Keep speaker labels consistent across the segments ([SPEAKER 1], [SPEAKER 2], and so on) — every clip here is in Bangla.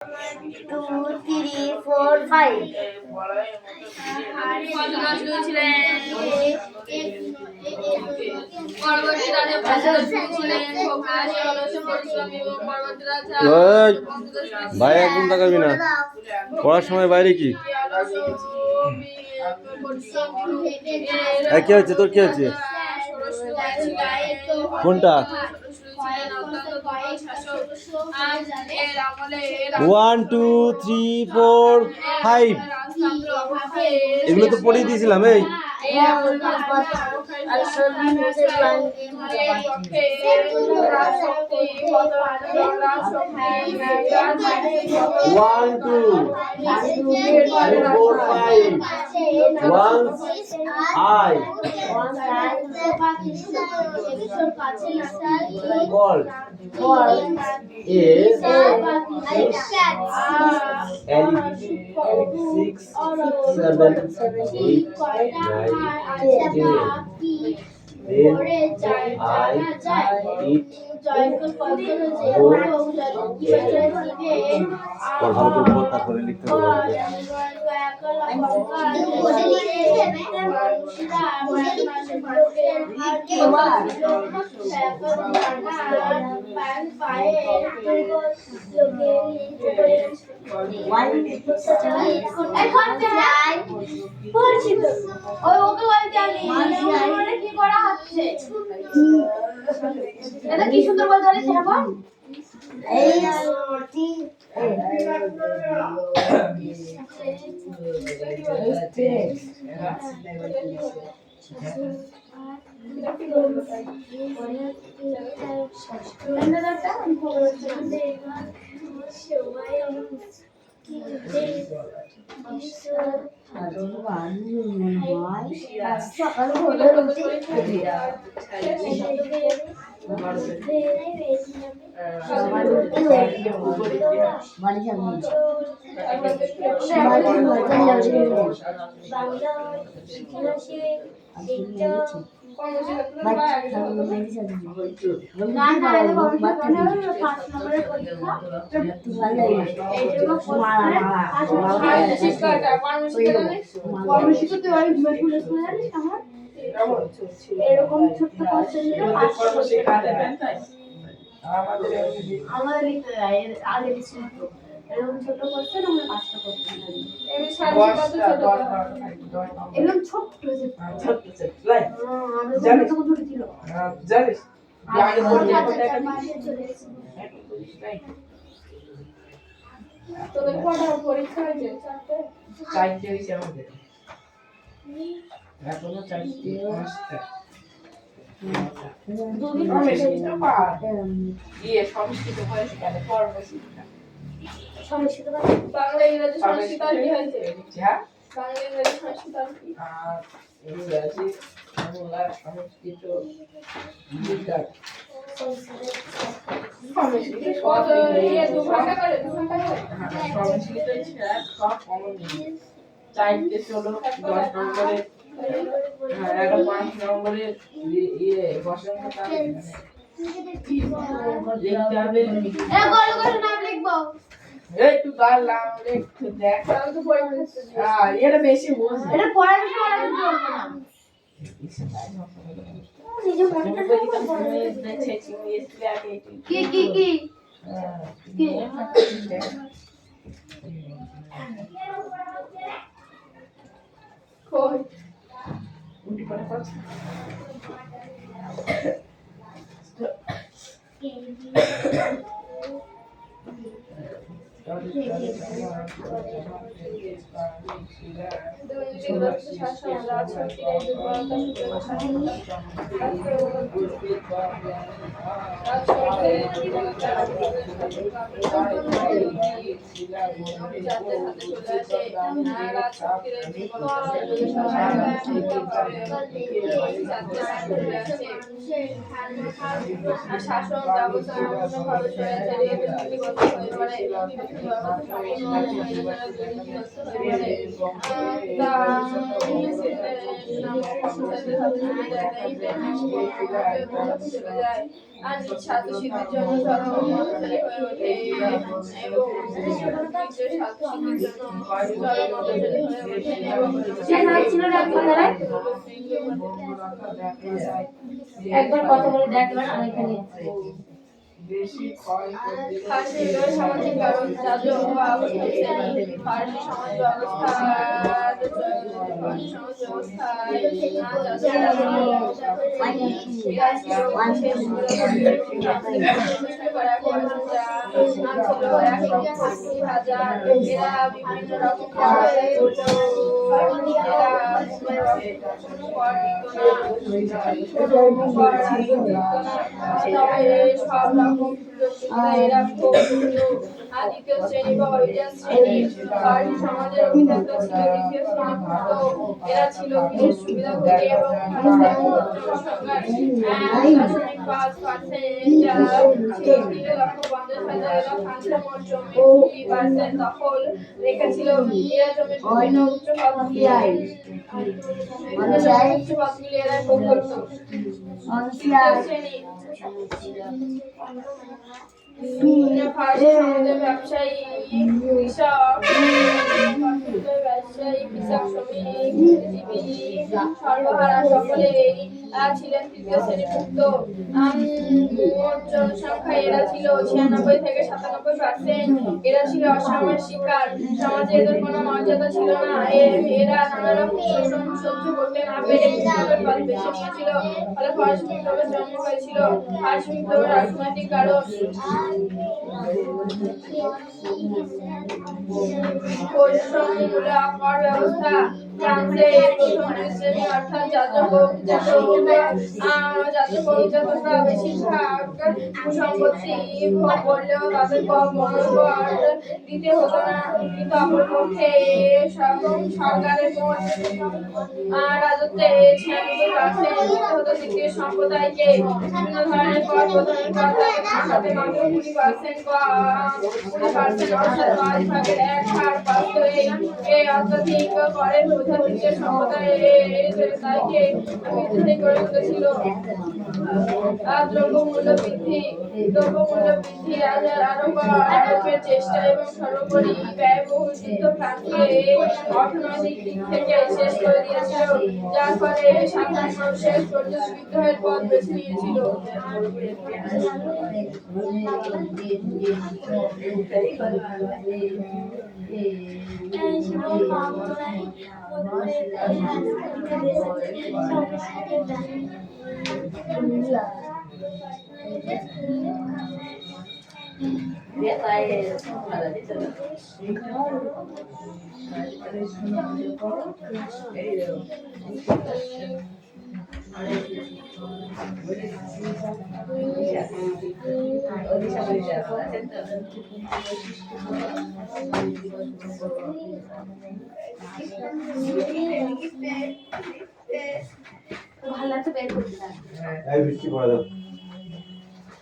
[SPEAKER 1] 2, 3, 4, 5.
[SPEAKER 2] ভাই একদম তাকাবি না, পড়ার সময় বাইরে কি কি হচ্ছে তোর, কি হচ্ছে কোনটা? 1, 2, 3, 4, 5 এগুলো তো পড়িয়ে দিয়েছিলাম। এই 1, 2, 3, 4, 5 once I called is 6, 7, 8, 9, 10. Then I eat 4. ভালো করে পড়, তারপরে লিখতে হবে।
[SPEAKER 1] কি সুন্দর বলতে পারে সেরকম সকালে এরকম ছোট্ট আমাদের লিখতে দেয় আগে ছিল এরকম ছোট কোশ্চেন আমরা 5টা কোশ্চেন জানি এরকম ছোট ছোট লাইক জানিস কত ছোট ছিল জানিস আগে পড়তে একটা পাশে চলে এসেছে তোদের কটা পরীক্ষা হয়েছে? 4টে হয়েছে আমাদের এখনো 4টে 5টা বাংলা ইংরেজি সংস্কৃত আর কি হয়েছে? বাংলা ইংরেজি সংস্কৃত আর কি? ইংরেজি বাংলা সংস্কৃত বিজ্ঞান সব কমন নিয়ে 4টে 10 নম্বরে 5 নম্বরে ইয়ে বসান লিখতে হবে। নাম লিখবো একটু গালাম একটু দেখ এটা বেশি বোঝে এটা পড়ার সময় আমি বলবো না নিজে মনে করে দেখছে চিংড়ি আগে কি কি কি কি কই উঠি পড়া করছ অভিজাতদের হাতে চলে আসে। রাজশক্তির জীবন শাসন ব্যবস্থা সম্পূর্ণভাবে স্বৈরাচারী এবং নীতিগত হয়ে পড়ে। বিভিন্ন ব্যবস্থা সম্পূর্ণ হয়ে চলে যায় আর নিজ স্বার্থসিদ্ধির জন্য চরম অত্যাচারী হয়ে ওঠে এবং নিজের স্বার্থসিদ্ধির জন্য চরম অত্যাচারী হয়ে ওঠে
[SPEAKER 3] একবার কথা বলে দেখবেন আমি এখানে
[SPEAKER 1] ফার্সি সামাজিক ব্যবস্থা ফার্সি সমাজ বিভিন্ন রকম সব রকম এরা খুব দ্বিতীয় শ্রেণী বা ওইটার শ্রেণী ফার্সি সমাজের অভিজাত ছিল দ্বিতীয় শ্রেণীভুক্ত এরা ছিল বিশেষ সুবিধাভোগী এবং প্রশাসনিক 5% যারা ছিল 3,50,000 এরা ফ্রান্সের মোট জমি 2% দখল রেখেছিল এরা জমির বিভিন্ন উচ্চ পদগুলি এরা ভোগ করত ফার্সি সমাজের ব্যবসায়ী কৃষক শ্রমিক বুদ্ধিজীবী সর্বহারা সকলেই ছিলেন তৃতীয় শ্রেণীভুক্ত মোট জনসংখ্যা এরা ছিল 96 থেকে 97%। এরা ছিল অসামাজিক শিকার সমাজে এদের কোনো মর্যাদা ছিল না এরা নানা রকম শোষণ সহ্য করতে না পেরে বিপ্লবের পথ বেছে নিয়েছিল ফলে ফার্সি বিপ্লবের জন্ম হয়েছিল ফার্সি বিপ্লবের রাজনৈতিক কারণ পরিশ্রমীমূলক কর ব্যবস্থা ফ্রান্সে প্রথম শ্রেণী অর্থাৎ যাজকরা বেশিরভাগ সম্পত্তি ভোগ করলেও তাদের কম মনোকর দিতে হতো না কিন্তু অপরপক্ষে সরকারের মোট রাজত্বে 96% দিতে হতো তৃতীয় সম্প্রদায়কে বিভিন্ন ধরনের কর প্রদানের সাথে মাত্র 20% অর্থাৎ 5 ভাগের 1 হার প্রাপ্ত এই অত্যাধিক করের বোঝা তৃতীয় সম্প্রদায়ের তাইকে বিদ্রোহী করে তুলেছিল। দ্রব্যমূল্য বৃদ্ধি আরোপের চেষ্টা এবং সর্বোপরি ব্যয়বহুল যুদ্ধ ফ্রান্সকে অর্থনৈতিক দিক থেকে শেষ করে দিয়েছিল যার ফলে সাধারণ মানুষের বিদ্রোহের পথ বেছে নিয়েছিল।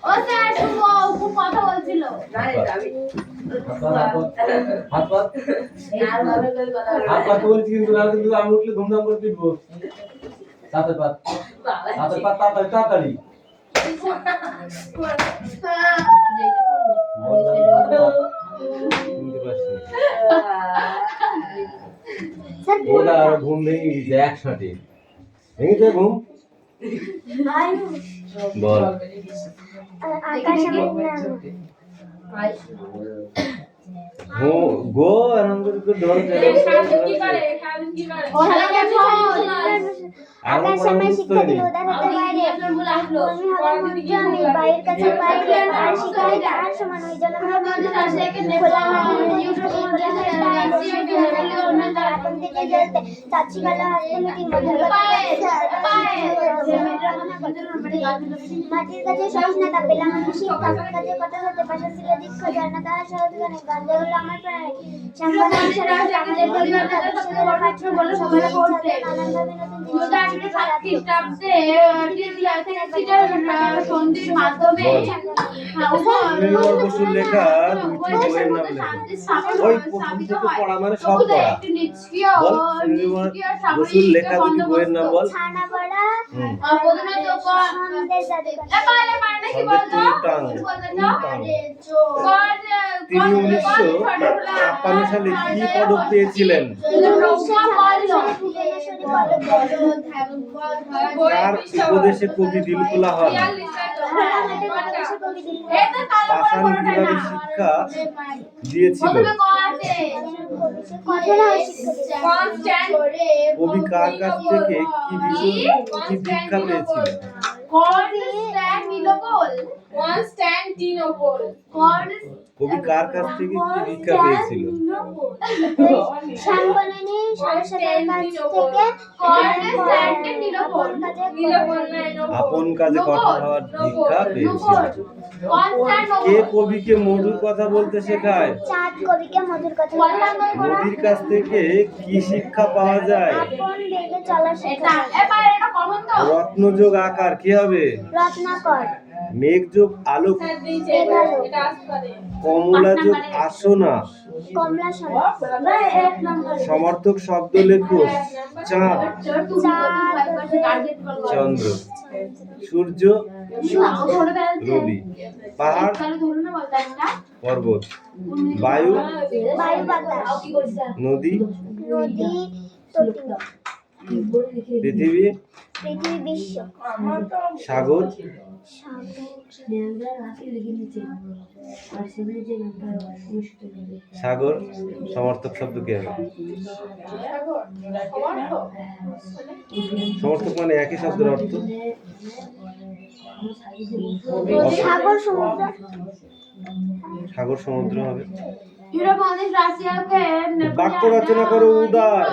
[SPEAKER 1] ও স্যার খুব কথা বলছিল
[SPEAKER 2] কিন্তু আমি উঠলে ধুমধাম করে পিটবো তাড়াতাড়ি তাড়াতাড়ি ওরা ঘুম ভেঙে গেছে একসাথে ভেঙেছে ঘুম বল গো আরাম করে ডর
[SPEAKER 4] আকাশ সময় শিক্ষা দিল উদাহরণের বাইরে আমি হলাম মঞ্চ আমি বাইরের কাছে বাইরে আর শিকারে আর সমান ওই জন্য খোলা এখন থেকে জ্বলতে চাচি কালো হস্তমতি মাটির কাছে সহিষ্ণুতা পেলাম আমি শিক্ষা কাজে কথা হতে পাশা ছিল দীক্ষা জানা তাহার সহজ গানে গান্ধে হলো আমার প্রাণে সাংবাদ অনুসারে আমাদের পরিবার ভবিষ্যতের পাঠ্য বলে সবার পড়তে নানানভাবে নতুন
[SPEAKER 1] সন্ধির মাধ্যমে
[SPEAKER 2] নীলমণি বসুর লেখা দুইটি বইয়ের নাম লেখো। ওই প্রথম থেকে পড়া মানে সব পড়া। বল নীলমণি বসুর লেখা দুইটি বইয়ের নাম বল।
[SPEAKER 4] ছানাবড়া
[SPEAKER 2] হুম।
[SPEAKER 4] সন্ধ্যের
[SPEAKER 2] তিনি 1956 সালে কি পদক পেয়েছিলেন? কার উপদেশে কবি দিলকুলা হন? পাষাণ কিভাবে শিক্ষা দিয়েছিল? কবি কার কাছ থেকে কি দীক্ষা পেয়েছিলেন? কবি কার কাছ থেকে কি দীক্ষা পেয়েছিল? আপন কাজে কঠোর হওয়ার দীক্ষা পেয়েছিল। কে কবিকে মধুর কথা বলতে শেখায়?
[SPEAKER 4] চাঁদ কবিকে মধুর কথা
[SPEAKER 2] নদীর কাছ থেকে কি শিক্ষা পাওয়া যায়?
[SPEAKER 4] আপন বেগে চলা শেখা
[SPEAKER 2] রত্নযোগ আকার কি হবে?
[SPEAKER 4] রত্নাকর
[SPEAKER 2] মেঘযোগ আলোক কমলাযোগ আসনা
[SPEAKER 4] কমলা
[SPEAKER 2] সমর্থক শব্দ লেখো। চাঁদ চন্দ্র সূর্য রবি পাহাড় পর্বত বায়ু
[SPEAKER 4] বায়ু বাতাস
[SPEAKER 2] নদী
[SPEAKER 4] নদী
[SPEAKER 2] পৃথিবী
[SPEAKER 4] পৃথিবী বিশ্ব
[SPEAKER 2] সাগর সাগর সমর্থক শব্দ কি হবে? সমর্থক মানে একই শব্দের অর্থ।
[SPEAKER 4] সাগর সমুদ্র
[SPEAKER 2] সাগর সমুদ্র হবে।
[SPEAKER 1] ইউরোপ মহাদেশ রাশিয়াকে
[SPEAKER 2] বাক্য রচনা করো উদার।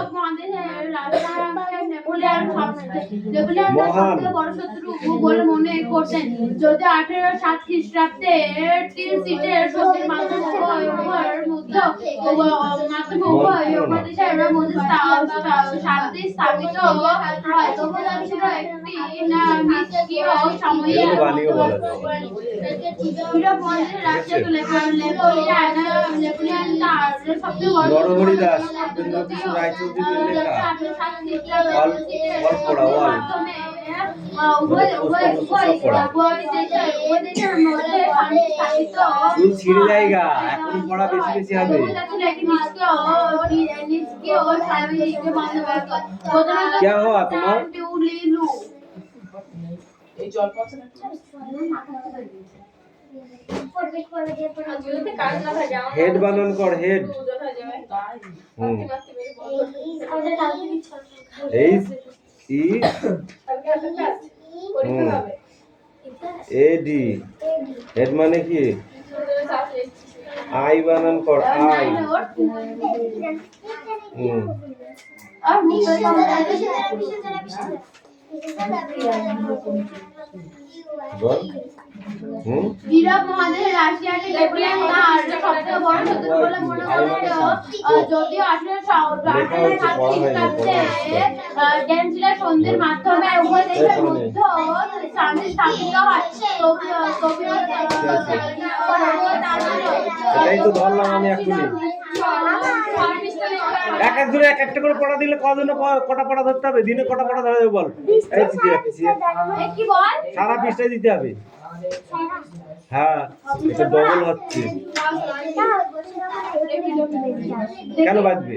[SPEAKER 2] মহান
[SPEAKER 1] বড় শত্রু বলে মনে করতেন। যদি 1807 খ্রিস্টাব্দে টিলসিটের সন্ধির মাধ্যমে শান্তি স্থাপিত হয় তখন ছিল একটি নিষ্ক্রিয় সাময়িক ইউরোপ মহাদেশের রাশিয়াকে নেপোলিয়ন তার সবচেয়ে বড়
[SPEAKER 2] নরহরি দাস উপেন্দ্র কিশোর রায়চৌধুরীর লেখা চুল ছিঁড়ে জায়গা এখন পড়া বেশি বেশি হবে। क्या हुआ তোমার? হেড বানান কর head. H E A D head মানে কি? আই বানান কর আই। বল
[SPEAKER 1] ইউরোপ মহাদেশে রাশিয়াকে নেপোলিয়ন তার সবচেয়ে বড় শত্রু বলে মনে করত। যদিও 1807 খ্রিস্টাব্দে ডেনসিলের সন্ধির মাধ্যমে উভয় দেশের মধ্যে শান্তি স্থাপিত হয়
[SPEAKER 2] এটাই তো ধরলাম আমি এখনই। এক এক ধরে এক একটা করে পড়া দিলে কজন কটা পড়া ধরতে হবে? দিনে কটা পড়া ধরা যাবে বল? এই
[SPEAKER 1] কি বল
[SPEAKER 2] সারা পৃষ্ঠায় দিতে হবে। হ্যাঁ এটা ডবল হচ্ছে কেন বাজবে?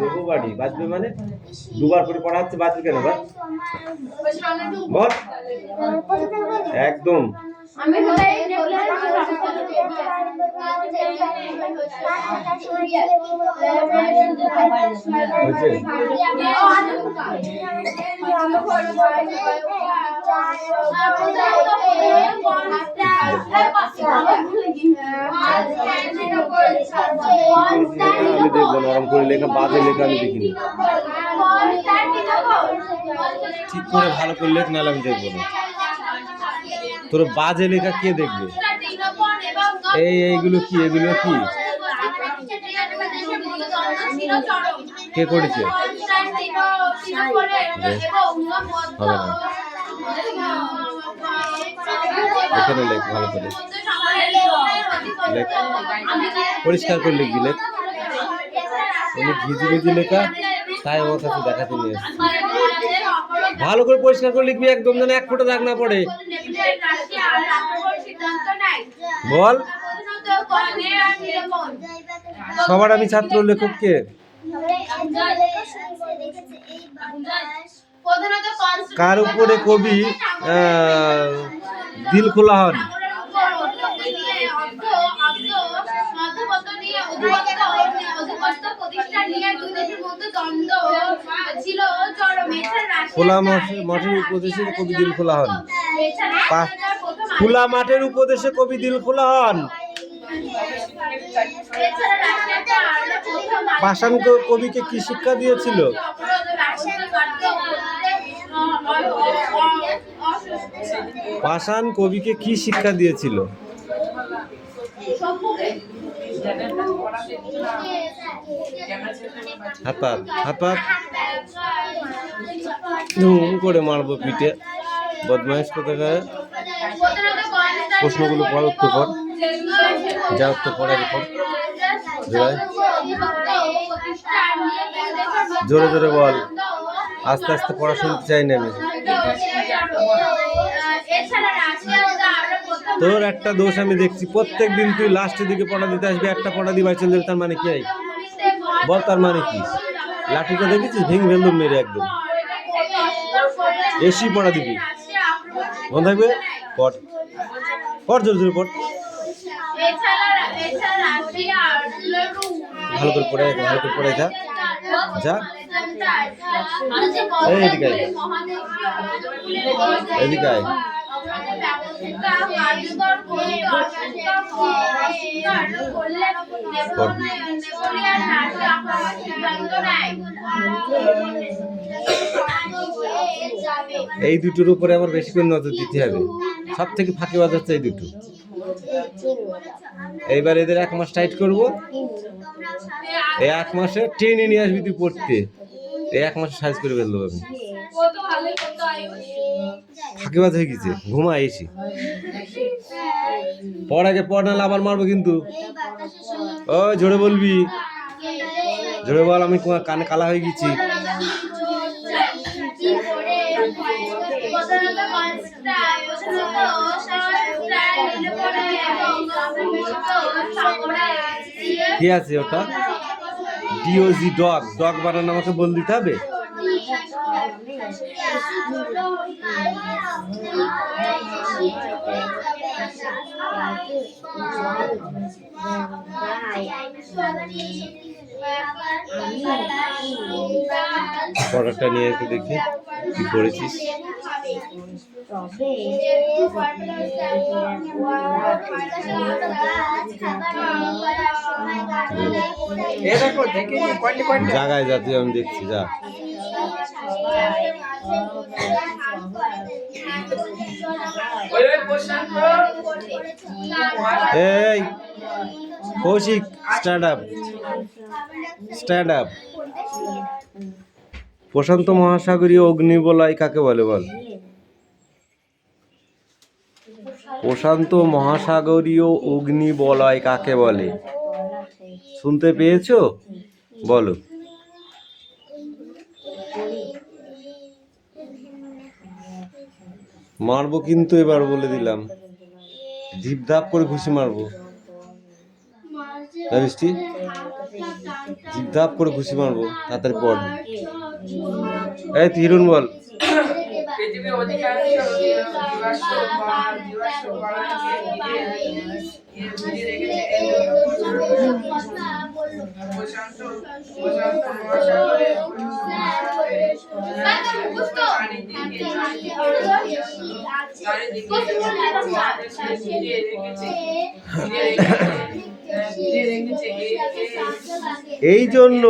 [SPEAKER 2] তবু বাড়ি বাজবে মানে দুবার করে পড়া হচ্ছে, বাজবে কেন? বল একদম
[SPEAKER 1] আমি
[SPEAKER 2] আমি দেখবো নরম করে লেখা, বাজে লেখা আমি দেখিনি। ঠিক করে ভালো করে লেখ, নাহলে আমি দেখবো না। তোর বাজে লেখা কে দেখবে? এইগুলো কি, এগুলো কি কে করেছে? হবে না, এখানে লেখ ভালো করে লেখ, পরিষ্কার করে লিখবি। লেখ, অনেক ভিজি ভিজি লেখা, তাই আমার কাছে দেখাতে নিয়ে এসেছি। ভালো করে পরিষ্কার করে লিখবি, একদম যেন এক ফোঁটা দাগ না পড়ে। বল, সবার আমি ছাত্র, লেখককে কার উপরে কবি দিল খোলা হন? খোলা মাঠের উপদেশে কবি দিল খোলা হন। খোলা মাঠের উপদেশে কবি দিল খোলা হন। পাষাণ কবিকে কি শিক্ষা দিয়েছিল? পাষাণ কবিকে কি শিক্ষা দিয়েছিল? হাত ধুম করে মারবো পিঠে, বদমাইশ কোথাকার। প্রশ্নগুলো পড়, উত্তর কর, যা উত্তর পড়ার পর জোরে জোরে বল, আস্তে আস্তে পড়া শুনতে চাই না আমি। তোর একটা দোষ আমি দেখছি, প্রত্যেক দিন তুই লাস্টের দিকে পড়া দিতে আসবি, একটা পড়া দিবার চলে যাবে। তার মানে কি? বল, তার মানে কি? লাঠিটা দেখেছিস, ভেঙে ফেললাম মেরে একদম। এসি পড়া দিবি, মনে থাকবে। পড় পড়, জোরে জোরে পড়, ভালো করে পড়ে, ভালো করে পড়ে যা যা। এদিকে এদিকে এই দুটোর উপরে আমার বেশি করে নজর দিতে হবে। সব থেকে ফাঁকিবাজ হচ্ছে এই দুটো। এইবার এদের 1 মাস টাইট করবো, এই 1 মাসে ট্রেনে নিয়ে আসবি তুই পড়তে। এই 1 মাসে সাইজ করে ফেলবো আমি। ফাঁকিবাজ হয়ে গেছে, ঘুমা এসি। পড় আগে, পড়, নাহলে আবার মারবো কিন্তু। ও জোরে বলবি, জোরে বল, আমি কানে কালা হয়ে গেছি। কি আছে ওটা? DOG, dog. ডগ বানানো আমাকে বল দিতে হবে। পড়াটা নিয়ে একটু দেখি কি পড়েছিস। জায়গায় যাতে আমি দেখছি, যা। এই Kaushik, stand up, stand up. প্রশান্ত মহাসাগরীয় অগ্নিবলয় কাকে বলে? বল। প্রশান্ত মহাসাগরীয় অগ্নিবলয় কাকে বলে? শুনতে পেয়েছো? বলো। মারবো কিন্তু, এবার বলে দিলাম, ঝিপ ধাপ করে ঘুষি মারবো। বৃষ্টি, ঝিপ ধাপ করে ঘুষি মারবো, তাড়াতাড়ি পড়। এই হিরুন বল। এই জন্য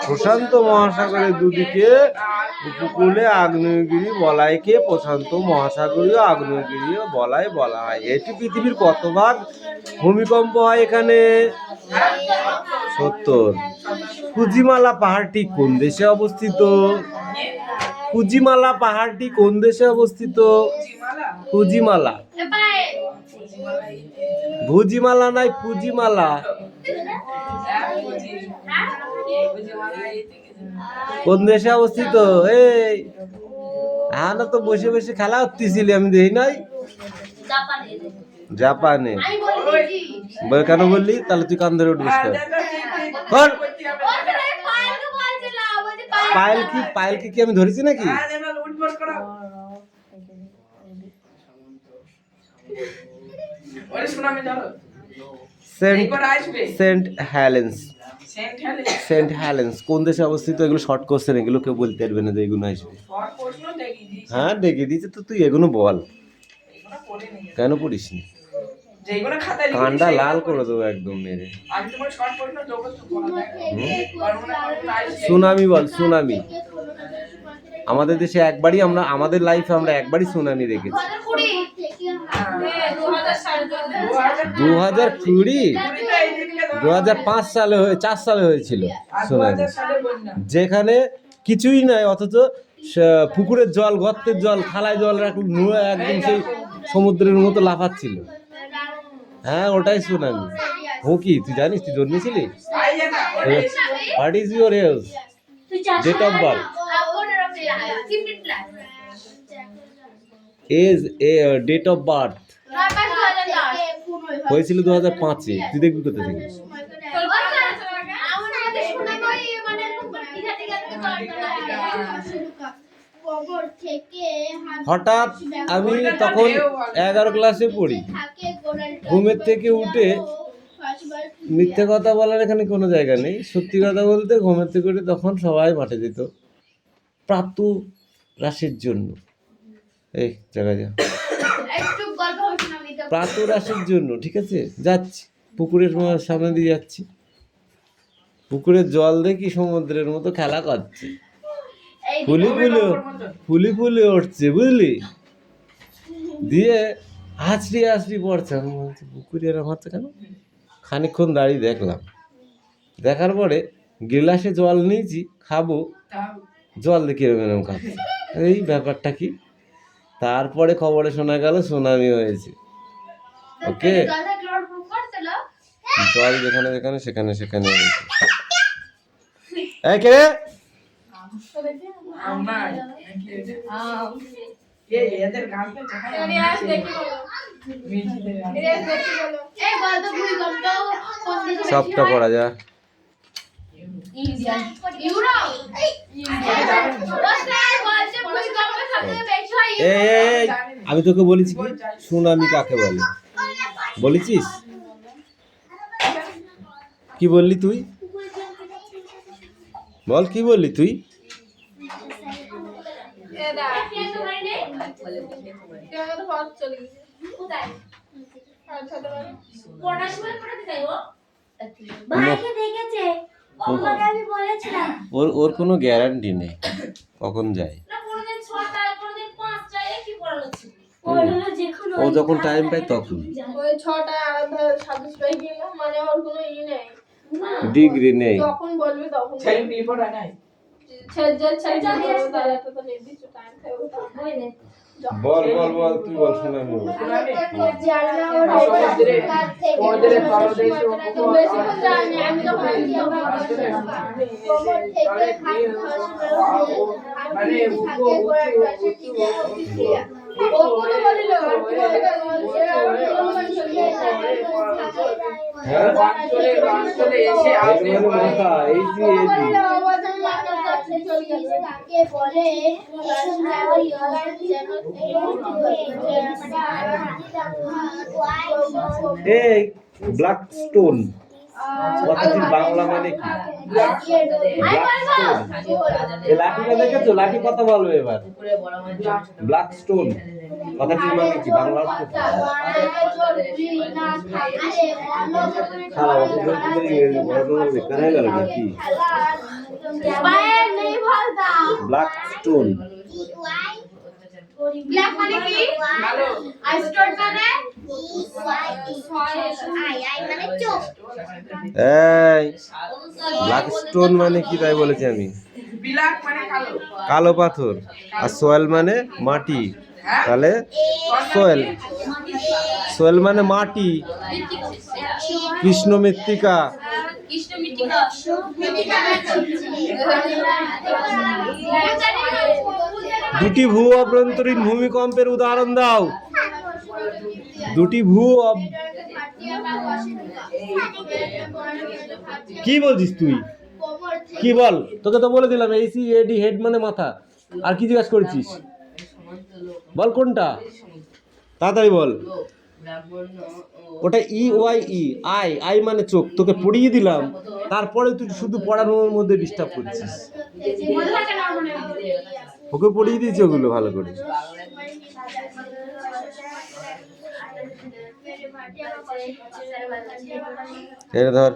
[SPEAKER 2] প্রশান্ত মহাসাগরের দুদিকে উপকূলে আগ্নেয়গিরি বলয়কে প্রশান্ত মহাসাগরীয় আগ্নেয়গিরি বলয় বলা হয়। এটি পৃথিবীর কত ভাগ ভূমিকম্প হয় এখানে? 70। ফুজিমালা পাহাড়টি কোন দেশে অবস্থিত? ফুজিমালা পাহাড়টি কোন দেশে অবস্থিত? ফুজিমালা, ভুজিমালা নাই, ফুজিমালা। কোন দেশে অবস্থিত? এই না তো বসে বসে খেলা হচ্ছিলি, আমি দেখি নাই। জাপানে। কেন বললি? তাহলে তুই কান ধরে উঠবিস কেন? পায়েলকে কি আমি ধরেছি নাকি? সেন্ট হেলেন্স কোন দেশে অবস্থিত? এগুলো শর্ট কোশ্চেন, এগুলো কেউ বলতে পারবে না যে এগুলো আসবে। হ্যাঁ দেখিয়ে দিয়েছে তো, তুই এগুলো বল। কেন পড়িস নি? কান্ডা লাল করে দেবো একদম মেরে। সুনামি বল, সুনামি। আমাদের দেশে একবারই আমাদের লাইফে আমরা একবারই সুনামি দেখেছি। 2020, 2005 সালে 4 সালে হয়েছিল সুনামি, যেখানে কিছুই নাই, অথচ পুকুরের জল, গর্তের জল, থালায় জল রাখলে একদম সেই সমুদ্রের মতো লাফাচ্ছিল। হ্যাঁ ওটাই সুনামি। কি তুই জানিস? তুই জন্মেছিলি? What is your age, date of birth? Age date of birth হয়েছিল 2005-এ। তুই দেখবি কোথা থেকে? হঠাৎ আমি তখন 11 ক্লাসে পড়ি, ঘুমের থেকে উঠে, মিথ্যে কথা বলার এখানে কোনো জায়গা নেই, সত্যি কথা বলতে ঘুমের থেকে উঠে তখন সবাই মাঠে যেত প্রাতরাশের জন্য। এই জায়গায় যা, প্রাতরাশের জন্য, ঠিক আছে? যাচ্ছি পুকুরের সামনে দিয়ে যাচ্ছি, পুকুরের জল দেখি সমুদ্রের মতো খেলা করছে, ফুলি উঠছে, বুঝলি? দিয়ে হাঁচড়ি পড়ছে। আমি বলছি পুকুরে এরকম হচ্ছে কেন? খানিকক্ষণ দাঁড়িয়ে দেখলাম, দেখার পরে গিলাসে জল নিয়েছি, খাবো, জল দেখি এরকম খাচ্ছে। এই ব্যাপারটা কি? তারপরে খবরে শোনা গেল সুনামি হয়েছে। ওকে, জল যেখানে যেখানে সেখানে হয়েছে। কে সবটা পড়া যা। আমি তোকে বলেছি কি সুনামি কাকে বলে? বলেছিস? কি বললি তুই? বল কি বললি তুই? ওর কোনো গ্যারান্টি নেই কখন যায়। ও যখন টাইম পায় তখন। ডিগ্রি নেই,
[SPEAKER 1] যখন বলবে তখন
[SPEAKER 2] বল তুই বল সুনামি। এই ব্ল্যাক স্টোন কথাটির বাংলা মানে কি? লাঠিটা দেখেছো? লাঠি কথা বলবে এবার। ব্ল্যাক স্টোন কথাটির মানে কি বাংলা অর্থ কি? সারা বছর ধরে তোদের ইংরেজি পড়াশোনা বেকার হয়ে গেল নাকি? ব্ল্যাক স্টোন
[SPEAKER 1] ব্ল্যাক মানে কি? আই স্টোর মানে
[SPEAKER 2] এই ব্ল্যাক স্টোন মানে কি তাই বলেছি আমি।
[SPEAKER 5] ব্ল্যাক মানে কালো।
[SPEAKER 2] কালো পাথর। আর সোয়েল মানে মাটি। তাহলে সোয়েল, সোয়েল মানে মাটি। কৃষ্ণ মৃত্তিকা।
[SPEAKER 1] কৃষ্ণ মৃত্তিকা
[SPEAKER 2] দুটি ভূ অভ্যন্তরীণ ভূমিকম্পের উদাহরণ দাও। দুটি কি বলছিস তুই? কি বল? তোকে তো বলে দিলাম ACAD হেড মানে মাথা। আর কি জিজ্ঞাসা করেছিস? বল কোনটা, তাড়াতাড়ি বল। ওটা EYE আই, আই মানে চোখ। তোকে পড়িয়ে দিলাম, তারপরে তুই শুধু পড়ানোর মধ্যে ডিস্টার্ব করছিস। ওকে পড়িয়ে দিয়েছি ওগুলো ভালো করে। এই ধর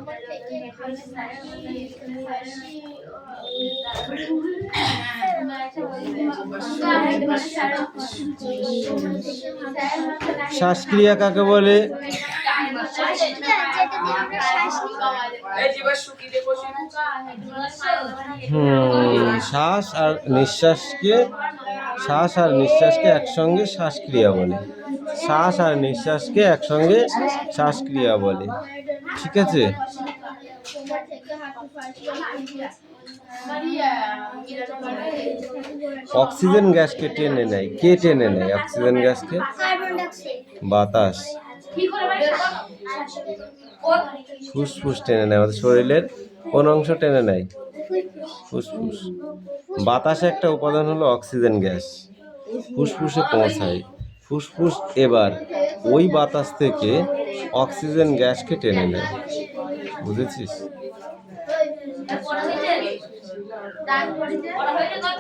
[SPEAKER 2] শ্বাসক্রিয়া কাকে বলে? শ্বাস আর নিঃশ্বাসকে একসঙ্গে শ্বাসক্রিয়া বলে। শ্বাস আর নিঃশ্বাসকে একসঙ্গে শ্বাসক্রিয়া বলে। ঠিক আছে? অক্সিজেন গ্যাসকে টেনে নেয়। কে টেনে নেয় অক্সিজেন গ্যাসকে? বাতাস। ফুসফুস টেনে নেয়। আমাদের শরীরের কোন অংশ টেনে নেয়? ফুসফুস। বাতাসে একটা উপাদান হলো অক্সিজেন গ্যাস, ফুসফুসে পৌঁছায়। ফুসফুস এবার ওই বাতাস থেকে অক্সিজেন গ্যাসকে টেনে নেয়। বুঝেছিস?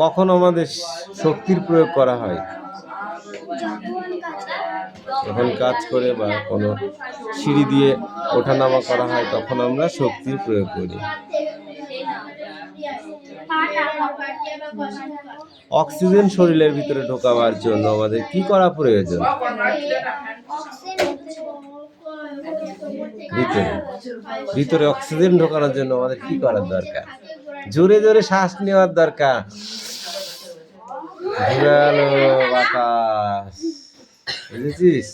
[SPEAKER 2] কখন আমাদের শক্তির প্রয়োগ করা হয়? যখন কাজ করে বা কোনো সিঁড়ি দিয়ে ওঠানামা করা হয় তখন আমরা শক্তির প্রয়োগ করি। অক্সিজেন শরীরের ভিতরে ঢোকাবার জন্য আমাদের কি করা প্রয়োজন? ভিতরে অক্সিজেন ঢোকানোর জন্য আমাদের কি করার দরকার? জোরে জোরে শ্বাস নেওয়ার দরকার। ঘুরালো বাতাস। বুঝেছিস?